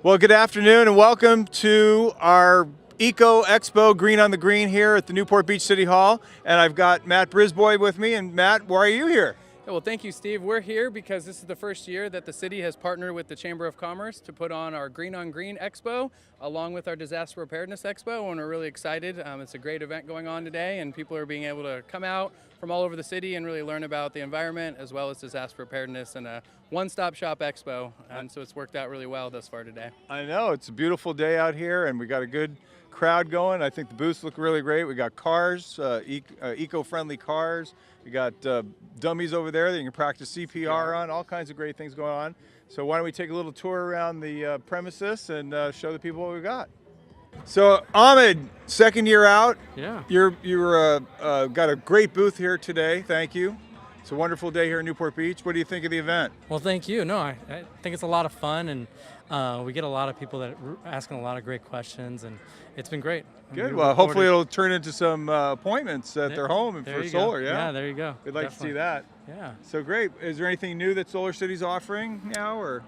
Well, good afternoon and welcome to our Eco Expo Green on the Green here at the Newport Beach City Hall. And I've got Matt Brisbois with me. And Matt, why are you here? Well, thank you, Steve. We're here because this is the first year that the city has partnered with the Chamber of Commerce to put on our Green on Green Expo, along with our Disaster Preparedness Expo, and we're really excited. It's a great event going on today, and people are being able to come out from all over the city and really learn about the environment as well as disaster preparedness, and a one-stop shop expo, and so it's worked out really well thus far today. I know, it's a beautiful day out here, and we got a good crowd going. I think the booths look really great. We got cars, eco-friendly cars. We got dummies over there that you can practice CPR on, all kinds of great things going on. So why don't we take a little tour around the premises and show the people what we got. So Ahmed, second year out. Yeah. You're got a great booth here today. Thank you. It's a wonderful day here in Newport Beach. What do you think of the event? Well, thank you. No, I think it's a lot of fun, and we get a lot of people that are asking a lot of great questions, and it's been great. Good. Well, hopefully it'll turn into some appointments at their home and for solar. Yeah, there you go. We'd like to see that. Yeah. So great. Is there anything new that Solar City's offering now, or?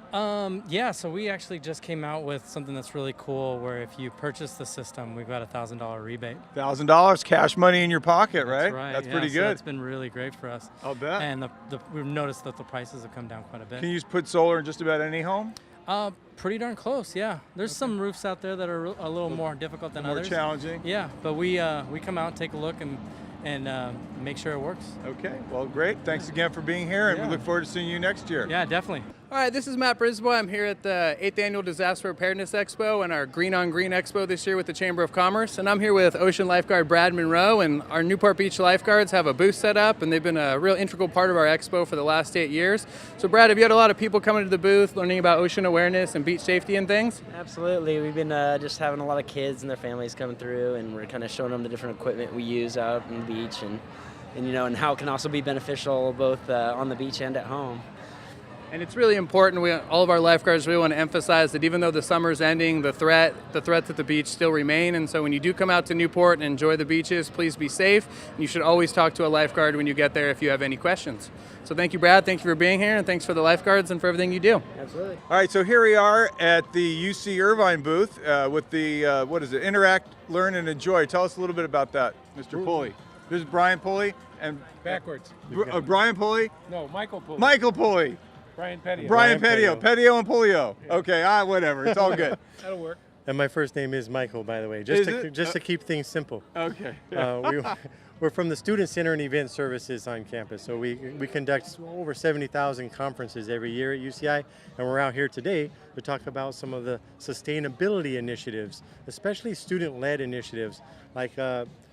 Yeah. So we actually just came out with something that's really cool, where if you purchase the system, we've got a $1,000 rebate. $1,000 cash money in your pocket, right? That's right. That's yeah, pretty so good. It's been really great for us. I'll bet. And we've noticed that the prices have come down quite a bit. Can you put solar in just about any home? Pretty darn close, yeah. There's some roofs out there that are a little more difficult than others. More challenging? Yeah, but we come out, take a look, and make sure it works. Okay, well, great. Thanks again for being here, and we look forward to seeing you next year. Yeah, definitely. All right, this is Matt Brisbois. I'm here at the 8th Annual Disaster Preparedness Expo and our Green on Green Expo this year with the Chamber of Commerce. And I'm here with Ocean Lifeguard Brad Monroe, and our Newport Beach lifeguards have a booth set up, and they've been a real integral part of our expo for the last 8 years. So Brad, have you had a lot of people coming to the booth learning about ocean awareness and beach safety and things? Absolutely. We've been just having a lot of kids and their families coming through, and we're kind of showing them the different equipment we use out on the beach, and and how it can also be beneficial both on the beach and at home. And it's really important. All of our lifeguards really want to emphasize that even though the summer's ending, the threats at the beach still remain. And so when you do come out to Newport and enjoy the beaches, please be safe. And you should always talk to a lifeguard when you get there if you have any questions. So thank you, Brad. Thank you for being here, and thanks for the lifeguards and for everything you do. Absolutely. All right, so here we are at the UC Irvine booth with the, what is it, Interact, Learn, and Enjoy. Tell us a little bit about that, Mr. Pulley. This is Brian Pulley. And backwards. Brian Pulley? No, Michael Pulley. Michael Pulley. Brian Petio. Brian Petio. Petio and Pullio. Yeah. Okay, whatever. It's all good. That'll work. And my first name is Michael, by the way, just to keep things simple. Okay. We're from the Student Center and Event Services on campus. So we conduct over 70,000 conferences every year at UCI, and we're out here today to talk about some of the sustainability initiatives, especially student-led initiatives, like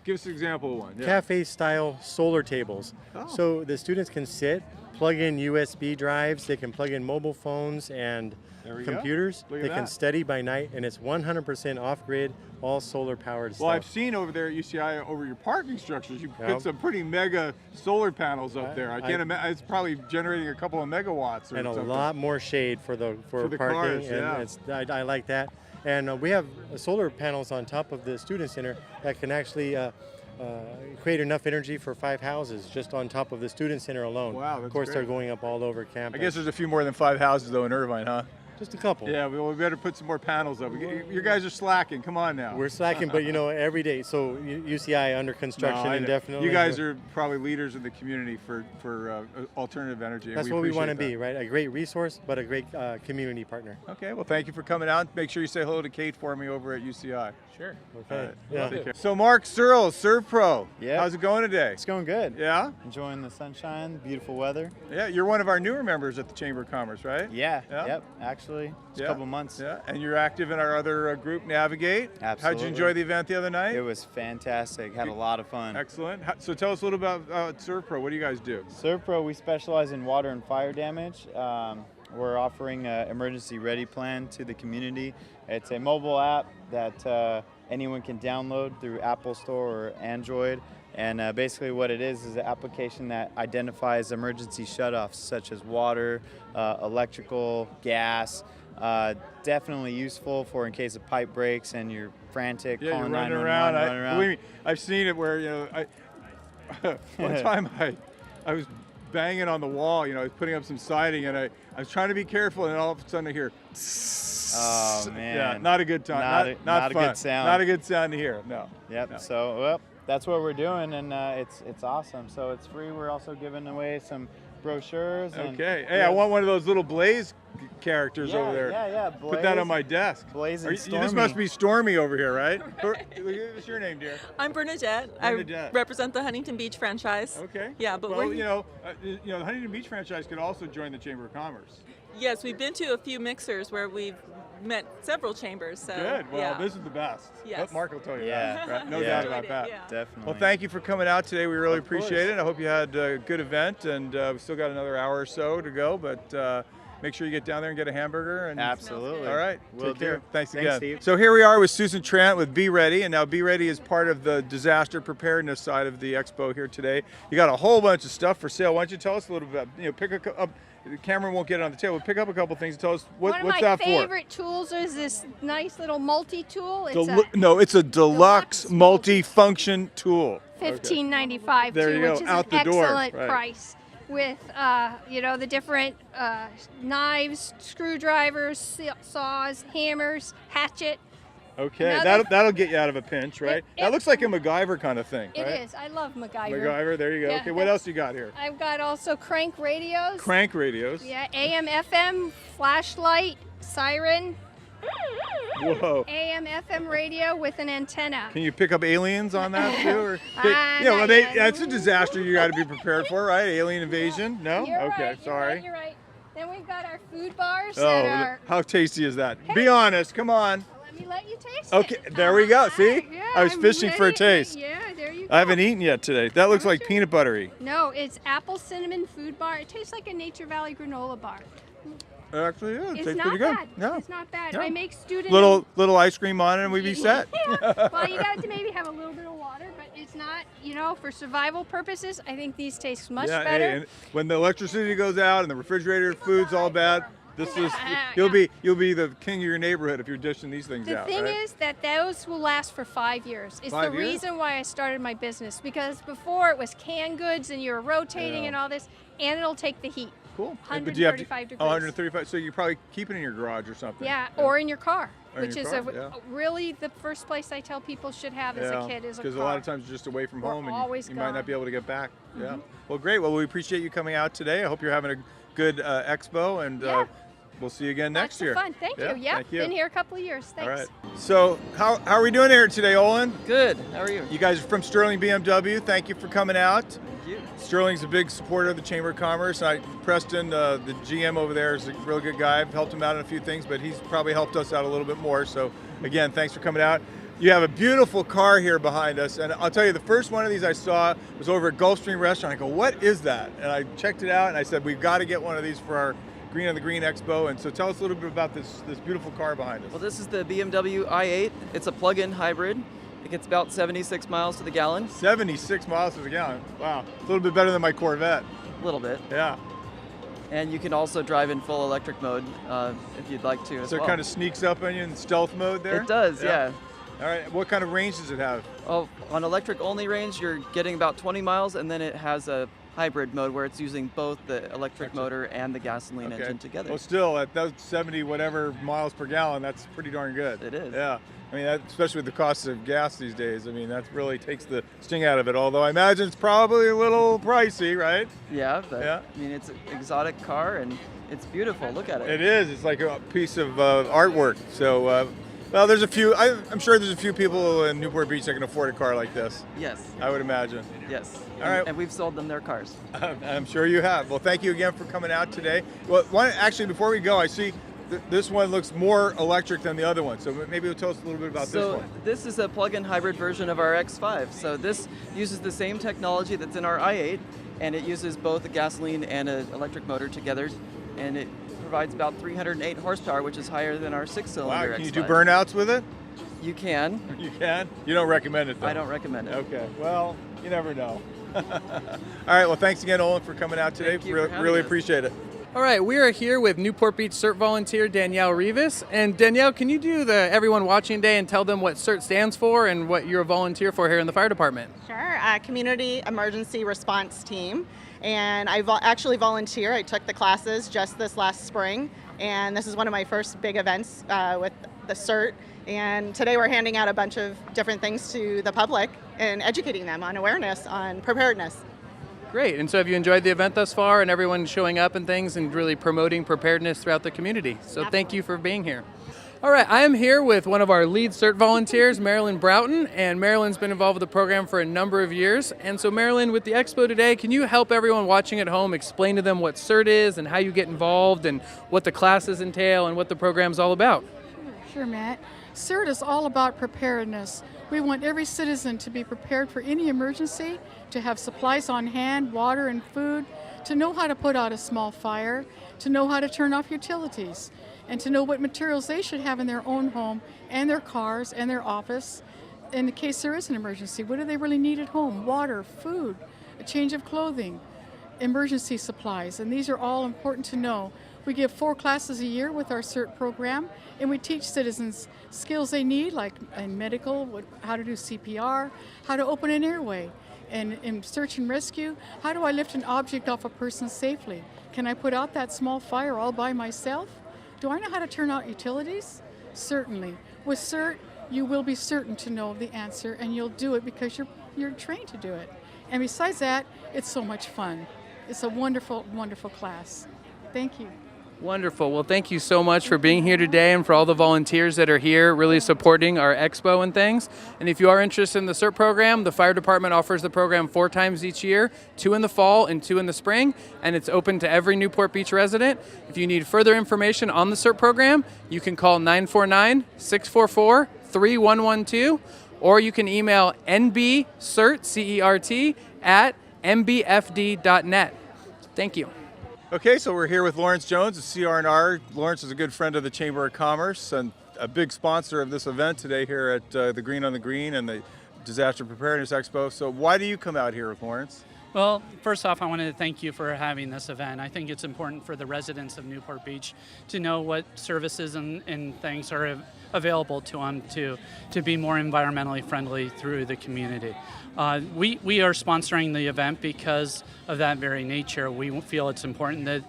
give us an example of one. Yeah. Cafe-style solar tables. Oh. So the students can sit, plug in USB drives, they can plug in mobile phones and computers. They can study by night, and it's 100% off-grid, all solar-powered stuff. Well, I've seen over there at UCI, over your parking structures, you put some pretty mega solar panels up there. I can't imagine, it's probably generating a couple of megawatts or and something. A lot more shade for the parking. Cars, yeah. And I like that. And we have solar panels on top of the student center that can actually create enough energy for 5 houses just on top of the student center alone. Wow, that's Of course, great. they're going up all over campus. I guess there's a few more than 5 houses though in Irvine, huh? Just a couple. Yeah, we better put some more panels up. You guys are slacking. Come on now. We're slacking, but every day. So UCI under construction indefinitely. You guys are probably leaders in the community for alternative energy. That's what we want to be, right? A great resource, but a great community partner. Okay, well, thank you for coming out. Make sure you say hello to Kate for me over at UCI. Sure. Okay. Yeah. So Mark Searle, Serve Pro. Yeah. How's it going today? It's going good. Yeah? Enjoying the sunshine, beautiful weather. Yeah, you're one of our newer members at the Chamber of Commerce, right? Yeah. Yep. Actually, it's a couple months. Yeah, and you're active in our other group, Navigate. Absolutely. How'd you enjoy the event the other night? It was fantastic. Had a lot of fun. Excellent. So tell us a little about Serve Pro. What do you guys do? Serve Pro, we specialize in water and fire damage. We're offering an emergency ready plan to the community. It's a mobile app that anyone can download through Apple Store or Android. And basically what it is an application that identifies emergency shutoffs such as water, electrical, gas. Definitely useful for in case a pipe breaks and you're frantic, Yeah, calling you're running 911, around. running around. Believe me, I've seen it where, one time I was banging on the wall. You know, I was putting up some siding, and I was trying to be careful, and all of a sudden I hear. Oh man. Yeah, not a good time. Not a fun. good sound. Not a good sound to hear. No. Yep. No. So, well, that's what we're doing, and it's awesome. So it's free. We're also giving away some brochures. And Okay. Hey, I want one of those little Blaze characters over there. Yeah. Put that on my desk. Blaze and This Stormy. must be Stormy over here, right? What's your name, dear? I'm Bernadette. Bernadette. I represent the Huntington Beach franchise. Okay. Yeah, but well, we're the Huntington Beach franchise could also join the Chamber of Commerce. yes, we've been to a few mixers where we've met several chambers. So Good. Well, yeah. this is the best. Yes. Mark will tell you Yeah. that. Right? No Yeah. doubt about Enjoyed it, that. yeah. Definitely. Well, thank you for coming out today. We really Of course. appreciate it. I hope you had a good event, and we still got another hour or so to go, but make sure you get down there and get a hamburger. And Absolutely. All right. Will Take care. do. Thanks Thanks, again. Steve. So here we are with Susan Trant with Be Ready, and now Be Ready is part of the disaster preparedness side of the expo here today. You got a whole bunch of stuff for sale. Why don't you tell us a little bit about, pick up, the camera won't get it on the table. Pick up a couple things and tell us One of what's my that for? favorite tools is this nice little multi-tool. It's No, it's a deluxe deluxe multi-function tool. $15.95 There too, you go, which is out an the door, excellent right. price. With the different knives, screwdrivers, saws, hammers, hatchet. Okay, Another- that'll get you out of a pinch, right? it- that looks like a MacGyver kind of thing, It right? is. I love MacGyver. MacGyver, there you go. Yeah, Okay, what else you got here? I've got also crank radios. Crank radios. Yeah, AM, FM, flashlight, siren, Whoa. AM, FM radio with an antenna. Can you pick up aliens on that too? Or, Not yet. that's a disaster you got to be prepared for, right? Alien invasion? No? You're Okay, right, sorry. You're right. Then we've got our food bars that are. How tasty is that? Be honest, come on. Let me let you taste Okay, it. there we go. See? Yeah, I was I'm fishing for a ready. taste. Yeah, there you go. I haven't eaten yet today. That looks like peanut buttery. No, it's apple cinnamon food bar. It tastes like a Nature Valley granola bar. It actually is. It It's tastes not pretty good. bad. No. It's not bad. No. I make student. Little ice cream on it and we'd be set. Yeah. Well, you got to maybe have a little bit of water, but it's not. For survival purposes, I think these taste much Yeah, better. hey, and when the electricity goes out and the refrigerator food's all bad, this is Yeah, you'll be the king of your neighborhood if you're dishing these things The out. thing right? is that those will last for 5 years. It's 5 the years? reason why I started my business, because before it was canned goods and you were rotating Yeah. and all this, and it'll take the heat. Cool. 135 degrees. 135. So you probably keep it in your garage or something. Yeah, or in your car, Or in which your is car, yeah. really the first place I tell people should have as a kid is a car. Because a lot of times you're just away from We're home and always you might gone. not be able to get back. Yeah. Well, great. Well, we appreciate you coming out today. I hope you're having a good expo, and Yeah. we'll see you again Lots next year. of fun. Thank you. Yeah, Thank you. been here a couple of years. Thanks. All right. So how are we doing here today, Olin? Good. How are you? You guys are from Sterling BMW. Thank you for coming out. Thank you. Sterling's a big supporter of the Chamber of Commerce. Preston, the GM over there, is a real good guy. I've helped him out in a few things, but he's probably helped us out a little bit more. So again, thanks for coming out. You have a beautiful car here behind us, and I'll tell you, the first one of these I saw was over at Gulfstream Restaurant. I go, what is that? And I checked it out, and I said, we've got to get one of these for our Green on the Green Expo. And so tell us a little bit about this beautiful car behind us. Well, this is the BMW i8. It's a plug-in hybrid. It gets about 76 miles to the gallon. 76 miles to the gallon. Wow, a little bit better than my Corvette. A little bit. Yeah. And you can also drive in full electric mode if you'd like to as So well. it kind of sneaks up on you in stealth mode there? It does, yeah. All right, what kind of range does it have? Oh, on electric only range, you're getting about 20 miles, and then it has a hybrid mode where it's using both the electric motor and the gasoline engine together. Well, still, at those 70 whatever miles per gallon, that's pretty darn good. It is. Yeah. I mean, especially with the cost of gas these days, I mean, that really takes the sting out of it. Although I imagine it's probably a little pricey, right? Yeah, but Yeah. I mean, it's an exotic car, and it's beautiful. Look at it. It is. It's like a piece of artwork. So, well, there's a few, I'm sure there's a few people in Newport Beach that can afford a car like this. Yes. I would imagine. Yes. All right. And we've sold them their cars. I'm sure you have. Well, thank you again for coming out today. Well, actually, before we go, I see this one looks more electric than the other one. So maybe you'll tell us a little bit about this one. This is a plug-in hybrid version of our X5. So this uses the same technology that's in our i8, and it uses both a gasoline and an electric motor together, and it provides about 308 horsepower, which is higher than our six-cylinder Wow, X5. can you do burnouts with it? You can. You can? You don't recommend it, though? I don't recommend it. Okay, well, you never know. All right, well, thanks again, Olin, for coming out today. Thank you for having Really us. appreciate it. All right, we are here with Newport Beach CERT volunteer Danielle Rivas. And Danielle, can you do the everyone watching day and tell them what CERT stands for and what you're a volunteer for here in the fire department? Sure, Community Emergency Response Team. and I actually volunteer. I took the classes just this last spring, and this is one of my first big events with the CERT. And today we're handing out a bunch of different things to the public and educating them on awareness on preparedness. Great. And so have you enjoyed the event thus far and everyone showing up and things and really promoting preparedness throughout the community? So thank you for being here. All right, I am here with one of our lead CERT volunteers, Marilyn Broughton, and Marilyn's been involved with the program for a number of years. And so Marilyn, with the Expo today, can you help everyone watching at home explain to them what CERT is and how you get involved and what the classes entail and what the program's all about? Sure, Matt. CERT is all about preparedness. We want every citizen to be prepared for any emergency, to have supplies on hand, water and food, to know how to put out a small fire, to know how to turn off utilities, and to know what materials they should have in their own home and their cars and their office in the case there is an emergency. What do they really need at home? Water, food, a change of clothing, emergency supplies, and these are all important to know. We give 4 classes a year with our CERT program, and we teach citizens skills they need, like in medical, how to do CPR, how to open an airway, and in search and rescue, how do I lift an object off a person safely? Can I put out that small fire all by myself? Do I know how to turn out utilities? Certainly. With CERT, you will be certain to know the answer, and you'll do it because you're trained to do it. And besides that, it's so much fun. It's a wonderful, wonderful class. Thank you. Wonderful. Well, thank you so much for being here today and for all the volunteers that are here really supporting our expo and things. And if you are interested in the CERT program, the fire department offers the program 4 times each year, 2 in the fall and 2 in the spring, and it's open to every Newport Beach resident. If you need further information on the CERT program, you can call 949-644-3112, or you can email nbcert, C-E-R-T, at mbfd.net. Thank you. Okay, so we're here with Lawrence Jones of CR&R. Lawrence is a good friend of the Chamber of Commerce and a big sponsor of this event today here at the Green on the Green and the Disaster Preparedness Expo. So why do you come out here with Lawrence? Well, first off, I wanted to thank you for having this event. I think it's important for the residents of Newport Beach to know what services and things are available to them to be more environmentally friendly through the community. We are sponsoring the event because of that very nature. We feel it's important that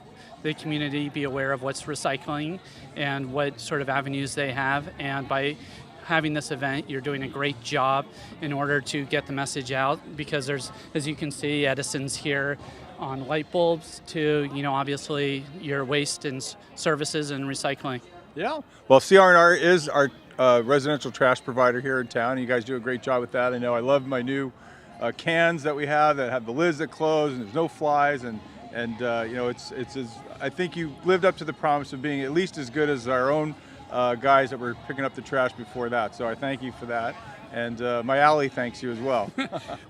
the community be aware of what's recycling and what sort of avenues they have, and by having this event, you're doing a great job in order to get the message out, because there's, as you can see, Edison's here on light bulbs to, obviously your waste and services and recycling. Yeah. Well, CR&R is our residential trash provider here in town. You guys do a great job with that. I know I love my new cans that we have that have the lids that close and there's no flies, and it's I think you lived up to the promise of being at least as good as our own guys that were picking up the trash before that. So I thank you for that. And my alley thanks you as well.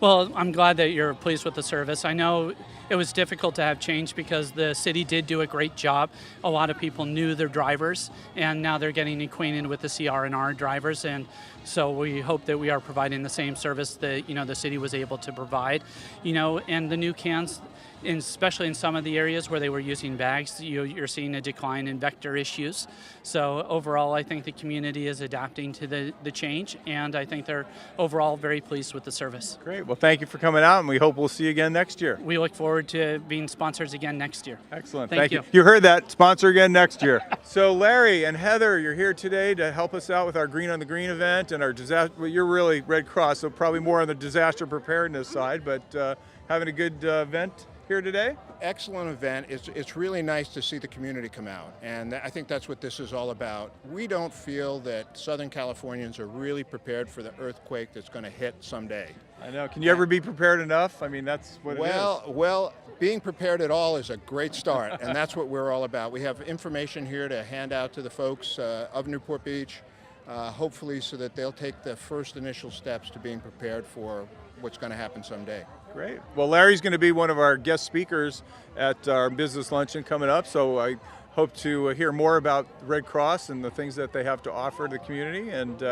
Well, I'm glad that you're pleased with the service. I know it was difficult to have change because the city did do a great job. A lot of people knew their drivers, and now they're getting acquainted with the CR&R drivers. And so we hope that we are providing the same service that, the city was able to provide. And the new cans, especially in some of the areas where they were using bags, you're seeing a decline in vector issues. So overall, I think the community is adapting to the change, and I think they're overall very pleased with the service. Great. Well, thank you for coming out, and we hope we'll see you again next year. We look forward to being sponsors again next year. Excellent. Thank you. You heard that. Sponsor again next year. So Larry and Heather, you're here today to help us out with our Green on the Green event and our disaster. Well, you're really Red Cross, so probably more on the disaster preparedness side, but having a good event here today? Excellent event. It's really nice to see the community come out, and I think that's what this is all about. We don't feel that Southern Californians are really prepared for the earthquake that's going to hit someday. I know. Can you ever be prepared enough? I mean, that's what it is. Well, being prepared at all is a great start, and that's what we're all about. We have information here to hand out to the folks of Newport Beach, hopefully so that they'll take the first initial steps to being prepared for what's going to happen someday. Great. Well, Larry's going to be one of our guest speakers at our business luncheon coming up, so I hope to hear more about Red Cross and the things that they have to offer the community. And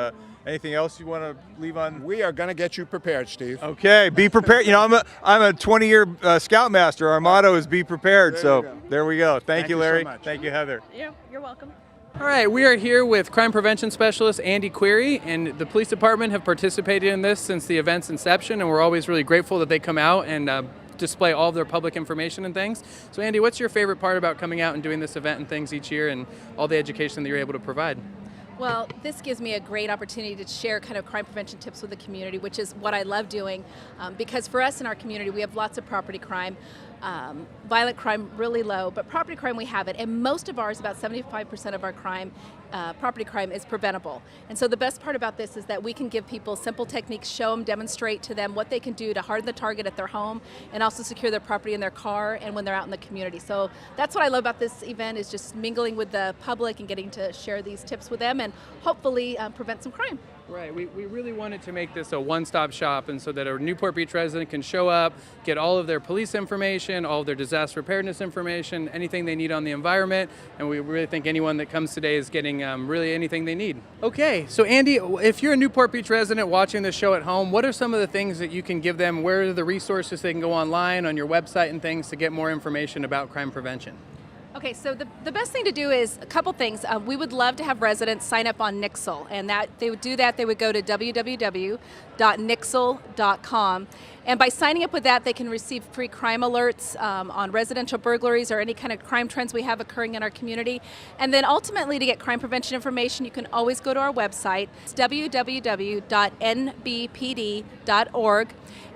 anything else you want to leave on? We are going to get you prepared, Steve. Okay, be prepared. I'm a 20-year Scoutmaster. Our motto is be prepared. There we go. Thank you, Larry. So much. Thank you, Heather. Yeah, you're welcome. All right, we are here with Crime Prevention Specialist Andy Query, and the police department have participated in this since the event's inception, and we're always really grateful that they come out and display all of their public information and things. So Andy, what's your favorite part about coming out and doing this event and things each year and all the education that you're able to provide? Well, this gives me a great opportunity to share kind of crime prevention tips with the community, which is what I love doing, because for us in our community, we have lots of property crime. Violent crime really low, but property crime we have it, and most of ours, about 75% of our crime, property crime, is preventable. And so the best part about this is that we can give people simple techniques, show them, demonstrate to them what they can do to harden the target at their home and also secure their property in their car and when they're out in the community. So that's what I love about this event, is just mingling with the public and getting to share these tips with them and hopefully prevent some crime. Right, we really wanted to make this a one-stop shop, and so that a Newport Beach resident can show up, get all of their police information, all of their disaster preparedness information, anything they need on the environment, and we really think anyone that comes today is getting really anything they need. Okay, so Andy, if you're a Newport Beach resident watching the show at home, what are some of the things that you can give them? Where are the resources they can go online on your website and things to get more information about crime prevention? Okay, so the best thing to do is a couple things. We would love to have residents sign up on Nixle, and that they would do that. They would go to www.nixle.com, and by signing up with that, they can receive free crime alerts on residential burglaries or any kind of crime trends we have occurring in our community. And then ultimately, to get crime prevention information, you can always go to our website. It's www.nbpd.org.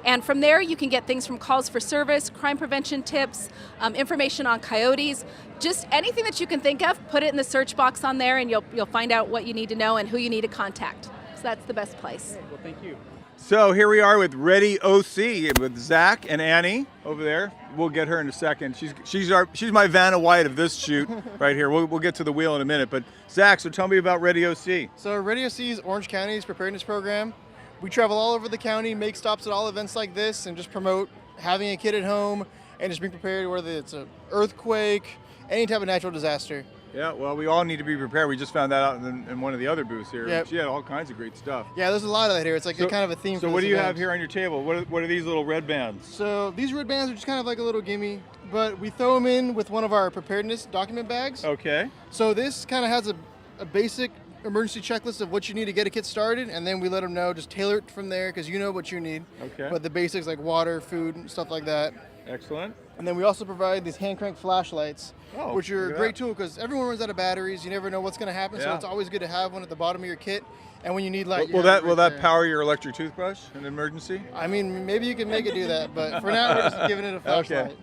And from there, you can get things from calls for service, crime prevention tips, information on coyotes, just anything that you can think of. Put it in the search box on there, and you'll find out what you need to know and who you need to contact. So that's the best place. Well, thank you. So here we are with Ready OC with Zach and Annie over there. We'll get her in a second. She's my Vanna White of this shoot right here. We'll get to the wheel in a minute. But Zach, so tell me about Ready OC. So Ready OC is Orange County's preparedness program. We travel all over the county, make stops at all events like this, and just promote having a kid at home and just being prepared, whether it's an earthquake, any type of natural disaster. Yeah, well, we all need to be prepared. We just found that out in one of the other booths here. Yep. She had all kinds of great stuff. Yeah, there's a lot of that here. It's like a kind of a theme. So for what this do you event. have here on your table? What are these little red bands? So these red bands are just kind of like a little gimme, but we throw them in with one of our preparedness document bags. Okay. So this kind of has a basic emergency checklist of what you need to get a kit started, and then we let them know, just tailor it from there because you know what you need. Okay. But the basics like water, food, and stuff like that. Excellent. And then we also provide these hand crank flashlights, Oh, which are look a at great that. tool because everyone runs out of batteries. You never know what's going to happen, so Yeah. it's always good to have one at the bottom of your kit. And when you need light, Will that power your electric toothbrush in an emergency? I mean, maybe you can make it do that, but for now we're just giving it a flashlight. Okay.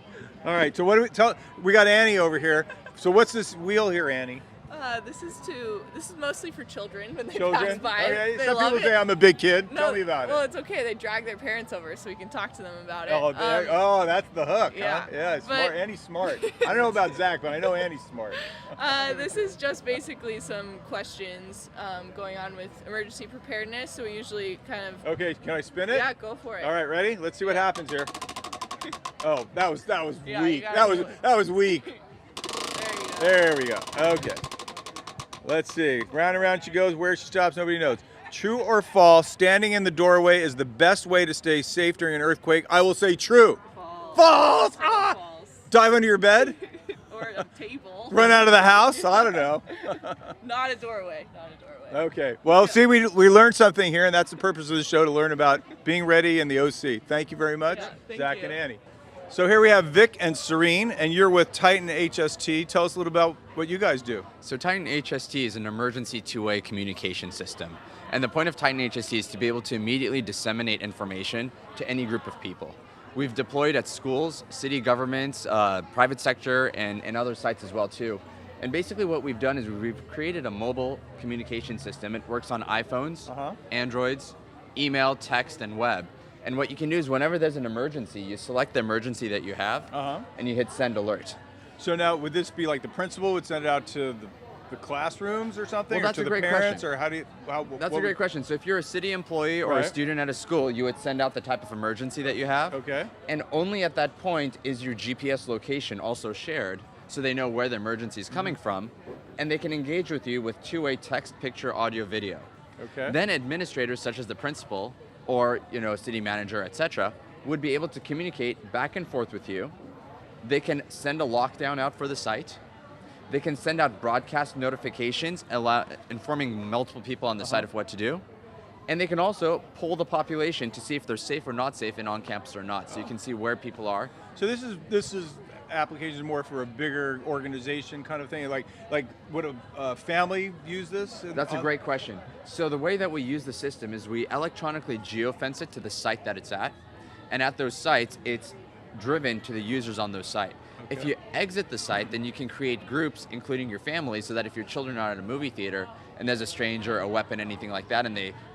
All right. So what do we tell? We got Annie over here. So what's this wheel here, Annie? This is mostly for children when they Children? pass by. Okay. They Some love people it. say I'm a big kid. No, Tell me about well, it. it's okay. They drag their parents over so we can talk to them about it. Oh, that's the hook. Yeah. Huh? Yeah. But- Smart. Annie's smart. I don't know about Zach, but I know Annie's smart. This is just basically some questions going on with emergency preparedness. So we usually kind of. Okay. Can I spin it? Yeah, go for it. All right. Ready? Let's see what happens here. Oh, that was Yeah, you weak. gotta That was weak. There we go. Okay. Let's see. Round and round she goes. Where she stops, nobody knows. True or false, standing in the doorway is the best way to stay safe during an earthquake? I will say true. False! Ah! Dive under your bed? Or a table. Run out of the house? I don't know. Not a doorway. Not a doorway. Okay. Well, see, we learned something here, and that's the purpose of the show, to learn about being ready in the OC. Thank you very much, thank Zach you. and Annie. So here we have Vic and Serene, and you're with Titan HST. Tell us a little about what you guys do. So Titan HST is an emergency two-way communication system. And the point of Titan HST is to be able to immediately disseminate information to any group of people. We've deployed at schools, city governments, private sector, and other sites as well too. And basically what we've done is we've created a mobile communication system. It works on iPhones, Androids, email, text, and web. And what you can do is whenever there's an emergency, you select the emergency that you have, and you hit send alert. So now, would this be like the principal would send it out to the classrooms or something, Well, or that's to a the great parents, question. or how do you? That's a great question. So if you're a city employee or Right. a student at a school, you would send out the type of emergency that you have. Okay. And only at that point is your GPS location also shared, so they know where the emergency is coming from, and they can engage with you with two-way text, picture, audio, video. Okay. Then administrators such as the principal or city manager, etc., would be able to communicate back and forth with you. They can send a lockdown out for the site. They can send out broadcast notifications informing multiple people on the site of what to do. And they can also poll the population to see if they're safe or not safe and on campus or not. So you can see where people are. So this is applications more for a bigger organization kind of thing. Like would a family use this? That's a great question. So the way that we use the system is we electronically geofence it to the site that it's at. And at those sites, it's driven to the users on those sites. Okay. If you exit the site, then you can create groups, including your family, so that if your children are at a movie theater and there's a stranger, a weapon, anything like that,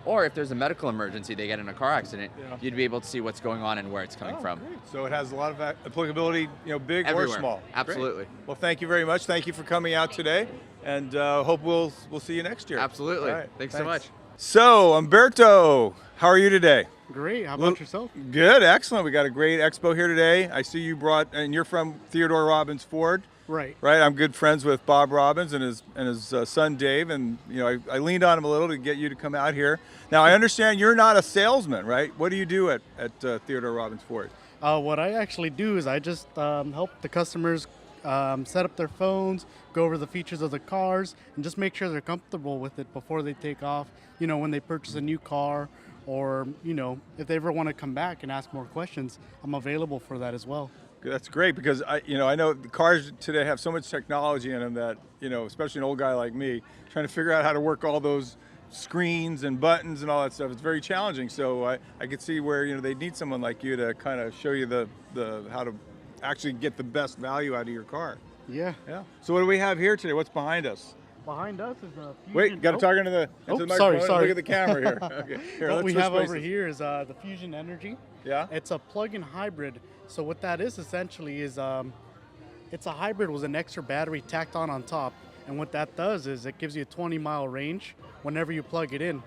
or if there's a medical emergency, they get in a car accident, you'd be able to see what's going on and where it's coming from. Great. So it has a lot of applicability, big Everywhere. or small. Absolutely. Great. Well, thank you very much. Thank you for coming out today, and hope we'll see you next year. Absolutely. All right. Thanks so much. So, Umberto, how are you today? Great. How about yourself? Good, excellent. We got a great expo here today. I see you brought, and you're from Theodore Robbins Ford. Right. Right. I'm good friends with Bob Robbins and his son Dave, and I leaned on him a little to get you to come out here. Now I understand you're not a salesman, right? What do you do at Theodore Robbins Ford? What I actually do is I just help the customers set up their phones, go over the features of the cars, and just make sure they're comfortable with it before they take off. When they purchase a new car, or if they ever want to come back and ask more questions, I'm available for that as well. That's great, because I know the cars today have so much technology in them that especially an old guy like me trying to figure out how to work all those screens and buttons and all that stuff, it's very challenging. So I could see where they need someone like you to kind of show you the how to actually get the best value out of your car. Yeah. So what do we have here today? What's behind us? Behind us is a Fusion. Wait, got to talk into the microphone. Sorry. Look at the camera here. Okay. Here, what we switch have places. over here is the Fusion Energy. Yeah. It's a plug-in hybrid. So what that is essentially is it's a hybrid with an extra battery tacked on top. And what that does is it gives you a 20-mile range whenever you plug it in.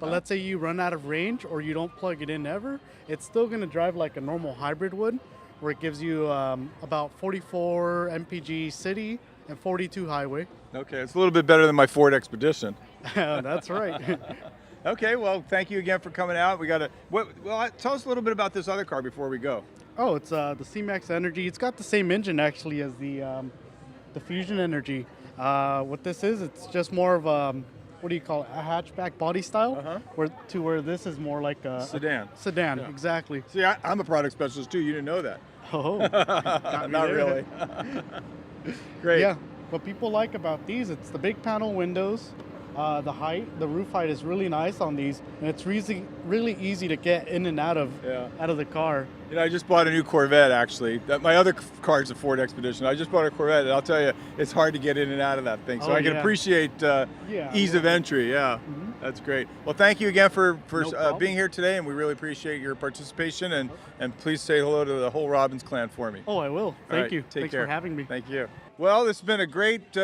But let's say you run out of range or you don't plug it in ever, it's still going to drive like a normal hybrid would, where it gives you about 44 mpg city and 42 highway. Okay, it's a little bit better than my Ford Expedition. That's right. Okay, well, thank you again for coming out. We got to. Well, tell us a little bit about this other car before we go. Oh, it's the C-Max Energy. It's got the same engine actually as the Fusion Energy. What this is, it's just more of what do you call it, a hatchback body style, where this is more like a sedan. Sedan, Yeah. exactly. See, I'm a product specialist too. You didn't know that. Oh, not really. Great. Yeah, what people like about these, it's the big panel windows, the height, the roof height is really nice on these, and it's really easy to get in and out of the car. I just bought a new Corvette actually. My other car is a Ford Expedition. I just bought a Corvette, and I'll tell you, it's hard to get in and out of that thing. So I can appreciate ease of entry. Yeah, that's great. Well, thank you again for being here today, and we really appreciate your participation. And please say hello to the whole Robbins clan for me. Oh, I will. Thank you. Take Thanks care. for having me. Thank you. Well, this has been a great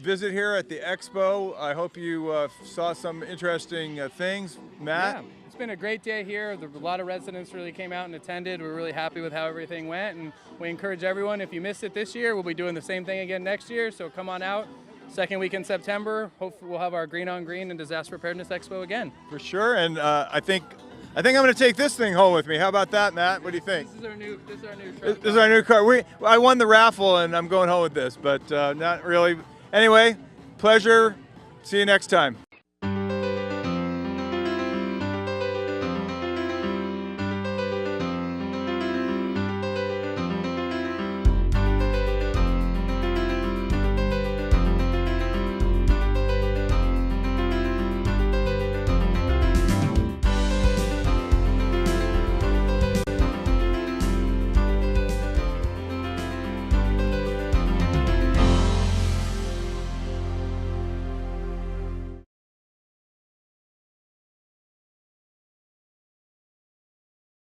visit here at the Expo. I hope you saw some interesting things. Matt? Yeah, it's been a great day here. A lot of residents really came out and attended. We're really happy with how everything went, and we encourage everyone, if you missed it this year, we'll be doing the same thing again next year, so come on out. Second week in September, hopefully we'll have our Green on Green and Disaster Preparedness Expo again. For sure, and I think I'm going to take this thing home with me. How about that, Matt? What do you think? This is our new truck. This is our new car. I won the raffle, and I'm going home with this, but not really. Anyway, pleasure. See you next time.